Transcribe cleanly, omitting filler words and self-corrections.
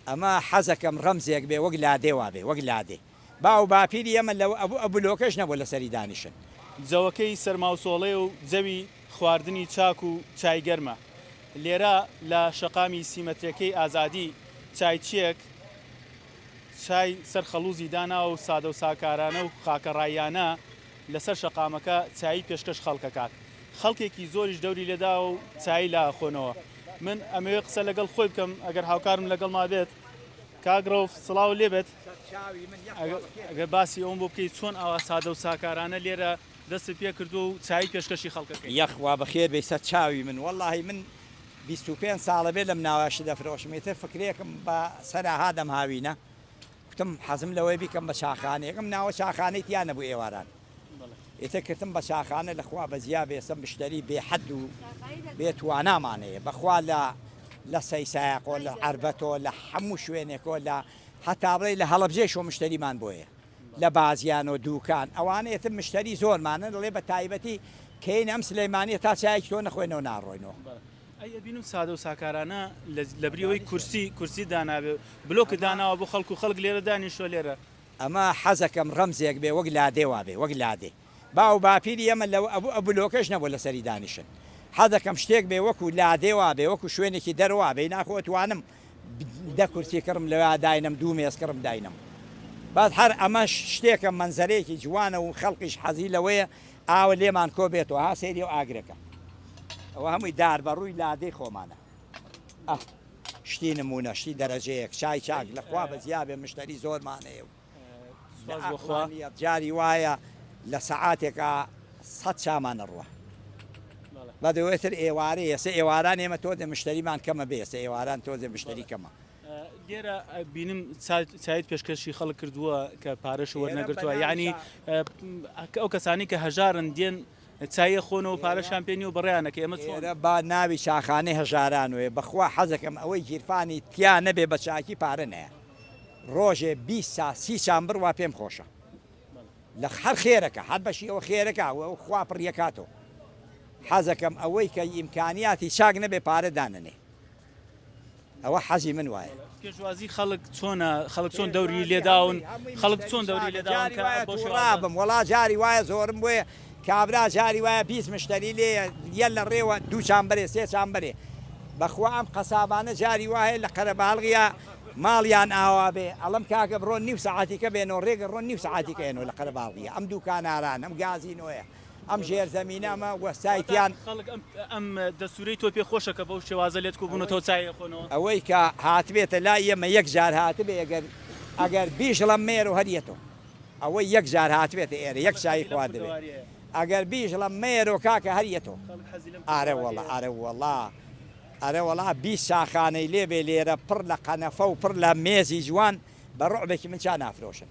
ئەمە حەزەکەم ڕەمزێک بێ وەک لادێ وابێ وەک لادێ باو باپیری ئەمە لەو ئەبولۆکەش نەبوو لە سەری دانیشن جەوەکەی سەرماوسۆڵێ و جەوی خواردنی چاک و چایگەرمە لێرە لە شەقامی سیمەترەکەی ئازادی چایچیەک چای سەر خەڵوزی دانا و سادە و ساکارانە و خاکەڕایانە لەسەر شەقامەکە چایی پێشکەش خەڵکەکات خەڵکێکی زۆریش دەوری لێدا و چایی لا خۆنەوە من ئەمەوێ قسە لەگەڵ خۆی بکەم ئەگەر هاوکارم لەگەڵ ما بێت کاگرۆف سڵاو لێبێت ئەگەر باسی ئەوم بۆ بکەیت چۆن ئەوە سادە و ساکارانە لێرە دەست پێ کردو و چای پێشکەشی خەڵکەکە یەخوا بەخێر بێ سەر چاوی من وەڵڵاهی من 25 ساڵە بێ لەم ناواشی دەفرۆشمێتە فکرێکم بە سەرها دەم هاوینە کوتم حەزم لەوەی بیکەم بە چاخانەیەکم ناوە چاخانەی تیان نەبوو ئێواران ئێتە کردم بە چاخانە لەخوا بەزیا بێسم مشتری بێحەد و بێتوانامانەیە بەخوا لە سەیسایقۆ لە عەربەتۆ لە هەموو شوێنێکۆ لە هەتا بڵێ لە هەڵەبجێشەوە مشتریمان بۆیە لە بازیان و دووکان ئەوانەیەتم مشتری زۆرمانە دەڵێ بە تایبەتی کەین ئەم سلەیمانیە تا چایەکی تۆ نەخۆێنەوە ناڕۆینەوە ئەی بین و سادە و ساکارانە لە بریەوەی کورسی دانابێ بلۆکە داناوە بۆ خەڵک و خەڵک لێرە دانیشتۆ لێرە ئەمە حەزەکەم ڕەمزێک بێ وەک لادێ وابێ وەک لادێ باو باپیری ئەمە لەو ئەبولۆکەش نەبوو لە سەری دانیشن حەزەکەم شتێک بێ وەکو لادێ وابێ وەکو شوێنێکی دەروا بێ ناخۆتوانم دە کورسی کڕم لەوێ داینم دوو مێز کڕم داینم بعد هەر ئەمە شتێکە منزەرەیەکی جوانە و خەڵقیش حەزی لەوەیە ئاوە لێمان کۆ بێتەوە ها سێری و ئاگرەکە ئەوە هەمووی دار بەڕووی لادەی خۆمانە شتی نمونە شتی دەرەجەیەک چای چاک لەخوا بەزیابێ مشتری زۆرمانەیە و جاری وایە لە سەعاتێکە 100 چامان ڕوە بەدەوێتر ئێوارەیە سێ ئێواران ئێمە تۆزێ مشتریمان کەمە بێ سێ ئێواران تۆزێ مشتری کەمە لێرە بینم چایت پێشکەشی خەڵک کردووە کە پارەش وەرنەگرتووە یعنی ئەو کەسانی کە هەژارن دێن چایە خۆنەوە پارەشان پێنی و بەڕیانەکە ئەمە چۆرە با ناوی شاخانەی هەژاران وێ بەخوا حەزەکەم ئەوەی گیرفانی تیا نەبێ بە چاکی پارە نەیە ڕۆژێ 20 سا 30 چان بڕوا پێم خۆشە لە هەر خێرەکە هەر بەشی ئەوە خێرەکە و خوا پڕیەکاتەوە حەزەکەم ئەوەی کە ئیمکانیاتی چاک نەبێ پارە داننێ ئەوە حەزی من وایە پێشوازی خەڵک چۆنە خەڵک چۆن دەوری لێداون خەڵک چۆن دەوری لێداون بۆ وڵا جاری وایە زۆرم بۆیە کابرا جاری وایە 20 مشتری لێ یەک لە ڕێوە دوو چامبەرێ سێ چامبەرێ بەخوا ئەم قەسابانە جاری وایە لە قەرەباڵغیە ماڵیان ئاوا بێ ئەڵم کاکە بڕۆن نیو سەعاتیکە بێنەوە ڕێگە ڕۆن نیو سەعاتیکە هێنەوە لە قەرەباڵغیە ئەم دووکاناران ئەم گازینۆیە ئەم ژێر زەمینە ئەمە وەسایتیان خەڵک ئەم دەسوورەی تۆ پێ خۆشەکە بەو شێوازە لێت کوبوونەوە چای خۆنەوە ئەوەی کە هاتبێتە لای ئێمە یەک جار هاتبێ ئەگەر بیژڵەم مێر و هەریەتەوە ئەوەی یەک جار هاتبێتە ئێرە یەک چای خواردبێ ئەگەر بیژڵەم مێر و کاکە هەریەتەوە ئارە وەڵا 20 شاخانەی لێبێ لێرە پڕ لە قەنەفە و پڕ لە مێزی جوان بە ڕوعبێکی من چا نافرۆشن